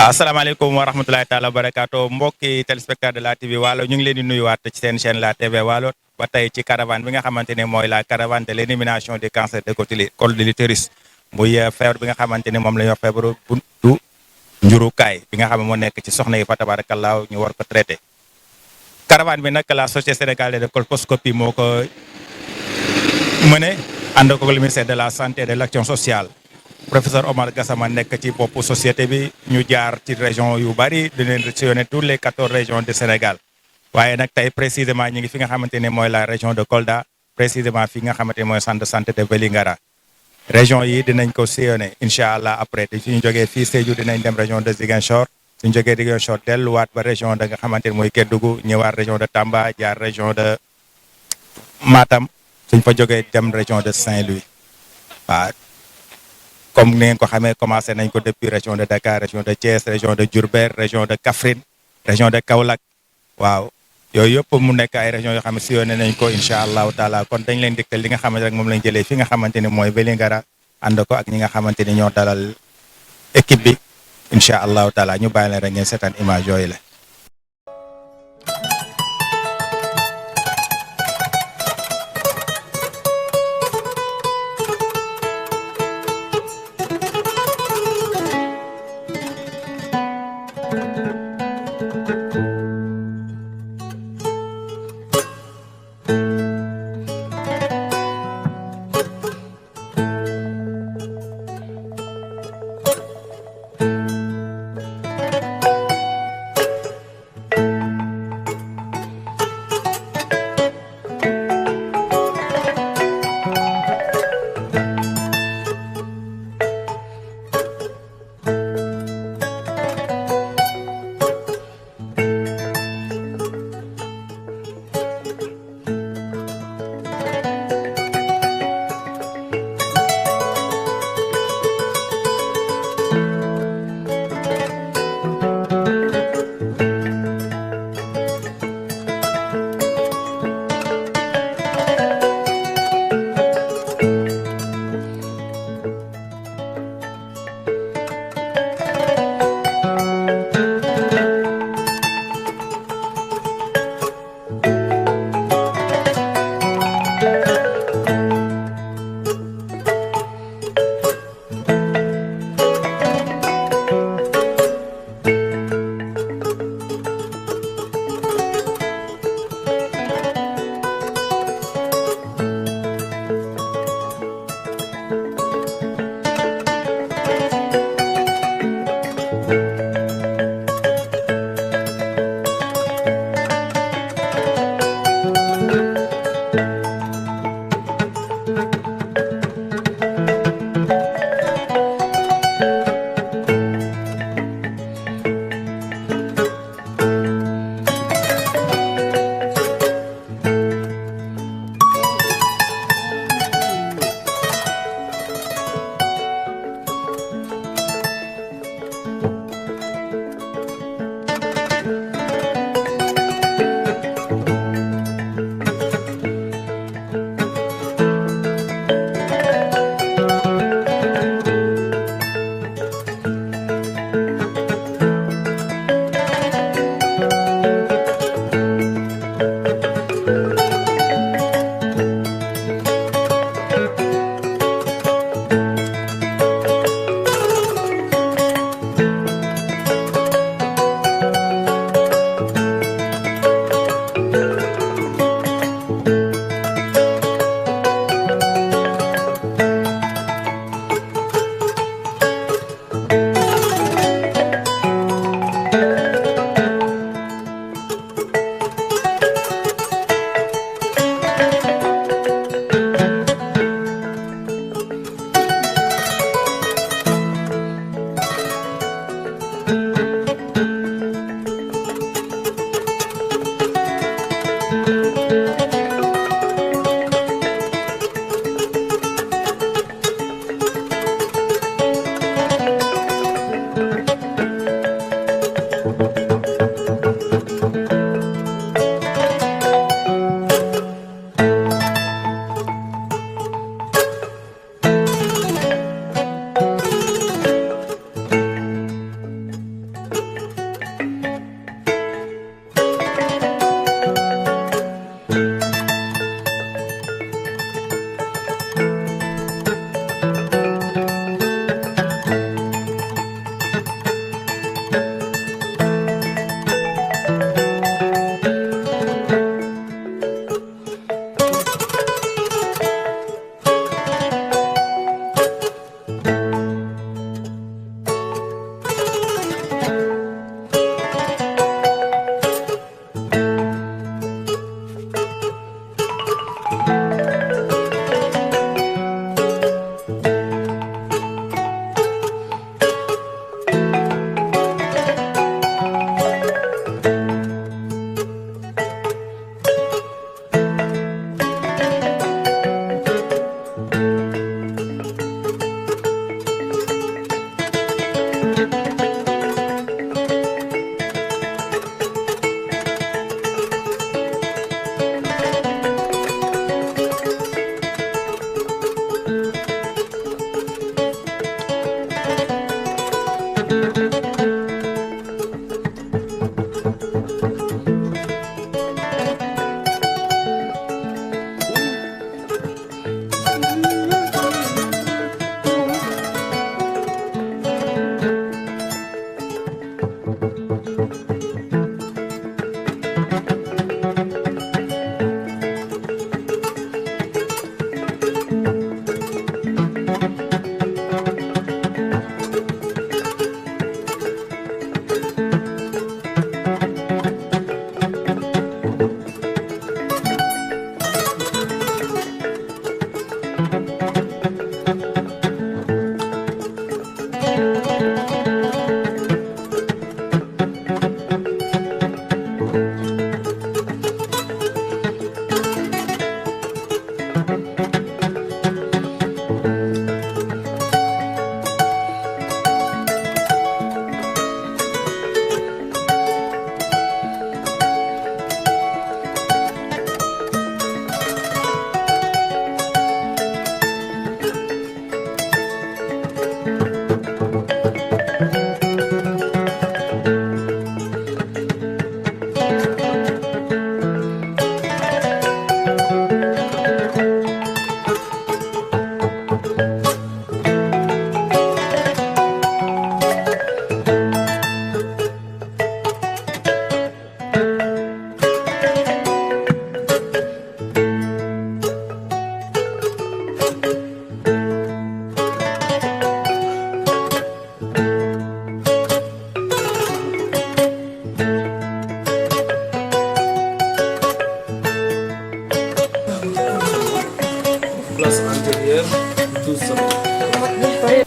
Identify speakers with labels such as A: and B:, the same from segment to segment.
A: asalaamaaleykum wa rahmatulahi taala wa barakaatu mbokki téléspectateur de la TV Waalo ñu ngi leen di nuyuwaat ci seen chaîne la TV Waalo ba tey ci caravane bi nga xamante ne mooy la caravane de l'élimination du cancer de col de l'utérus muy feebar bi nga xamante ne moom la ñuy wax feebaru buntu njurukaay bi nga xam ne moo nekk ci soxna yi fa tabarakallah ñu war ko traité. caravane bi nag la société sénégalaise de colposcopie moo ko mëne ànd ko le ministère de la santé et de l'action sociale. Professeur Omar Gassama nekk ci boppu société bi ñu jaar ci région yu bari di leen sillonner toutes les 14 régions du Sénégal waaye nag tey précisément ñu ngi fi nga xamante ne mooy la région de Kolda précisément fi nga xamante ne mooy centre de santé de Vélingara région yi dinañ ko sillonner incha allah après te suñu jógee fii Sédhiou dinañ dem région de Ziguinchor suñu jógee Ziguinchor delluwaat ba région da nga xamante ne mooy Kédougou ñëwaat région de Tamba jaar région de Matam suñ fa jógee dem région de Saint-Louis waaw. Comme ni ngeen ko xamee commencé nañ ko depuis région de Dakar région de Thiès région de Diourbel région de Kaffrine région de Kaolack waaw yooyu yëpp mu nekk ay régions yoo xam ne sillonné nañ ko incha allahu taala kon dañ leen dégtal li nga xamante rek moom lañ jëlee fi nga xamante ni mooy Vélingara ànd ko ak ñi nga xamante ni ñoo dalal équipe bi incha allahu taala ñu bàyyi leen rek ngeen seetaan image yooyu la.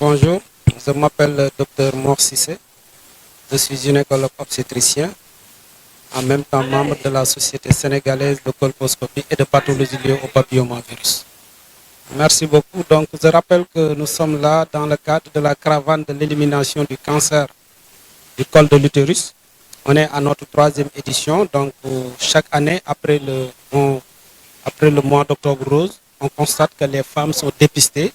B: Bonjour, je m'appelle Dr Mor Cissé. Je suis gynécologue obstétricien, en même temps membre de la Société sénégalaise de colposcopie et de pathologie liée au papillomavirus. Merci beaucoup. Donc, je rappelle que nous sommes là dans le cadre de la caravane de l'élimination du cancer du col de l'utérus. On est à notre 3e édition. Donc, chaque année, après le mois d'octobre rose, on constate que les femmes sont dépistées,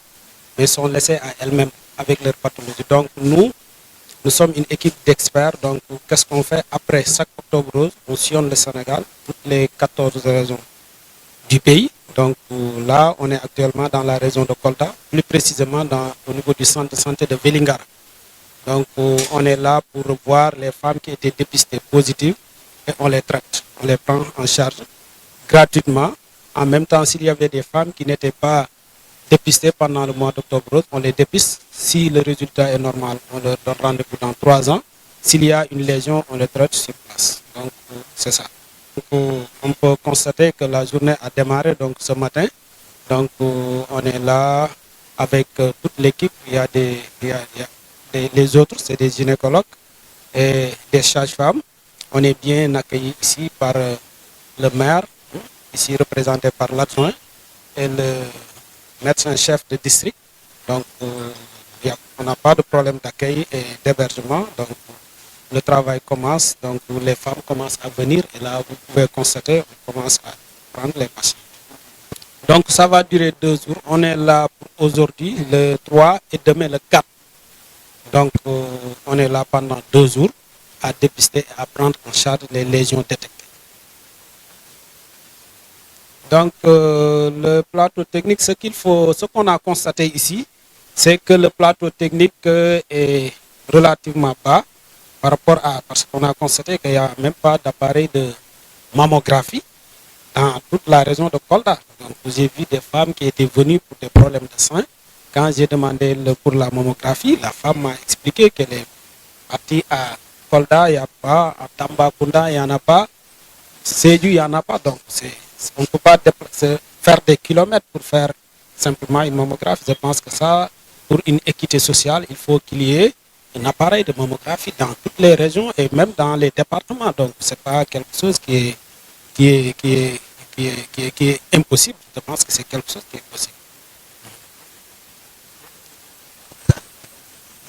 B: mais sont laissées à elles-mêmes avec leur pathologie. Donc, nous sommes une équipe d'experts. Donc, qu'est-ce qu'on fait après chaque octobre rose? On sillonne le Sénégal, toutes les 14 régions du pays. Donc là, on est actuellement dans la région de Kolda, plus précisément au niveau du centre de santé de Vélingara. Donc on est là pour voir les femmes qui étaient dépistées positives et on les traite. On les prend en charge gratuitement. En même temps, s'il y avait des femmes qui n'étaient pas dépistées pendant le mois d'octobre rose, on les dépiste. Si le résultat est normal, on leur donne rendez-vous dans 3 ans. S'il y a une lésion, on les traite sur place. Donc c'est ça. On peut constater que la journée a démarré donc ce matin. Donc on est là avec toute l'équipe. Il y a les autres, c'est des gynécologues et des sages-femmes. On est bien accueillis ici par le maire, ici représenté par l'adjoint et le médecin-chef de district. Donc on n'a pas de problème d'accueil et d'hébergement. Donc le travail commence, donc les femmes commencent à venir et là vous pouvez constater, on commence à prendre les patients. Donc ça va durer 2 jours. On est là pour aujourd'hui, le 3 et demain le 4. Donc on est là pendant 2 jours à dépister et à prendre en charge les lésions détectées. Donc le plateau technique, ce qu'on a constaté ici, c'est que le plateau technique est relativement bas. Par rapport à, parce qu'on a constaté qu'il n'y a même pas d'appareil de mammographie dans toute la région de Kolda. Donc j'ai vu des femmes qui étaient venues pour des problèmes de sein. Quand j'ai demandé pour la mammographie, la femme m'a expliqué qu'elle est partie à Kolda, il n'y a pas, à Tambacounda, il n'y en a pas, Sédhiou, il n'y en a pas. Donc on ne peut pas faire des kilomètres pour faire simplement une mammographie. Je pense que ça, pour une équité sociale, il faut qu'il y ait un appareil de mammographie dans toutes les régions et même dans les départements. Donc, ce n'est pas quelque chose qui est impossible. Je pense que c'est quelque chose qui est possible.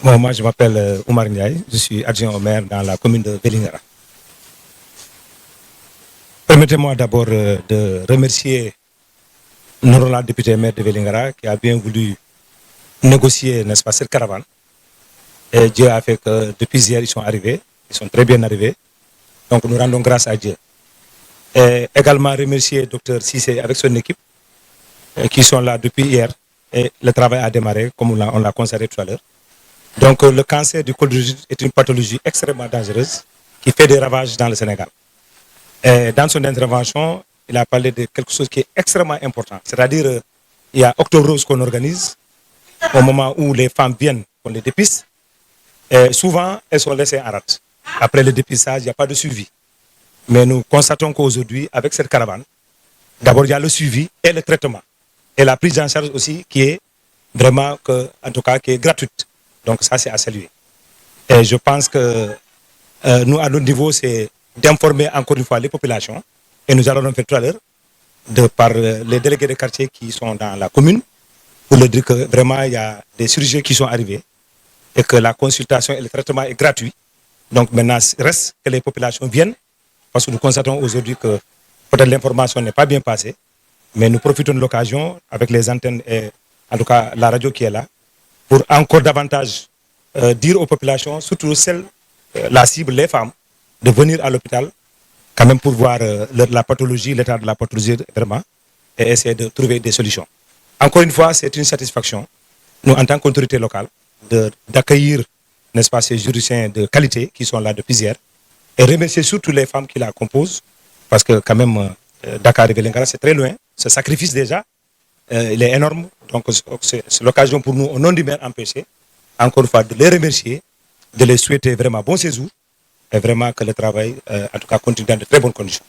C: Bon, moi, je m'appelle Oumar Ndiaye. Je suis adjoint au maire dans la commune de Vélingara. Permettez-moi d'abord de remercier l'honorable député maire de Vélingara qui a bien voulu négocier, n'est-ce pas, cette caravane. Et Dieu a fait que depuis hier, ils sont arrivés. Ils sont très bien arrivés. Donc nous rendons grâce à Dieu. Et également remercier Dr Cissé avec son équipe qui sont là depuis hier. Et le travail a démarré, comme on l'a constaté tout à l'heure. Donc le cancer du col de l'utérus est une pathologie extrêmement dangereuse qui fait des ravages dans le Sénégal. Et dans son intervention, il a parlé de quelque chose qui est extrêmement important. C'est-à-dire, il y a Octobre Rose qu'on organise au moment où les femmes viennent, on les dépiste. Et souvent, elles sont laissées en rate. Après le dépistage, il n'y a pas de suivi. Mais nous constatons qu'aujourd'hui, avec cette caravane, d'abord, il y a le suivi et le traitement. Et la prise en charge aussi qui est vraiment, en tout cas, qui est gratuite. Donc ça, c'est à saluer. Et je pense que nous, à notre niveau, c'est d'informer encore une fois les populations. Et nous allons le faire tout à l'heure, par les délégués de quartier qui sont dans la commune, pour leur dire que vraiment, il y a des chirurgiens qui sont arrivés et que la consultation et le traitement est gratuit. Donc maintenant, il reste que les populations viennent, parce que nous constatons aujourd'hui que peut-être l'information n'est pas bien passée, mais nous profitons de l'occasion avec les antennes et en tout cas la radio qui est là, pour encore davantage dire aux populations, surtout celles, la cible, les femmes, de venir à l'hôpital, quand même pour voir la pathologie, l'état de la pathologie vraiment, et essayer de trouver des solutions. Encore une fois, c'est une satisfaction, nous en tant qu'autorité locale, d'accueillir, n'est-ce pas, ces juristiciens de qualité qui sont là depuis hier, et remercier surtout les femmes qui la composent, parce que quand même, Dakar et Vélingara, c'est très loin, ce sacrifice déjà, il est énorme, donc c'est l'occasion pour nous, au nom du maire empêché, encore une fois, de les remercier, de les souhaiter vraiment bon séjour, et vraiment que le travail, en tout cas, continue dans de très bonnes conditions.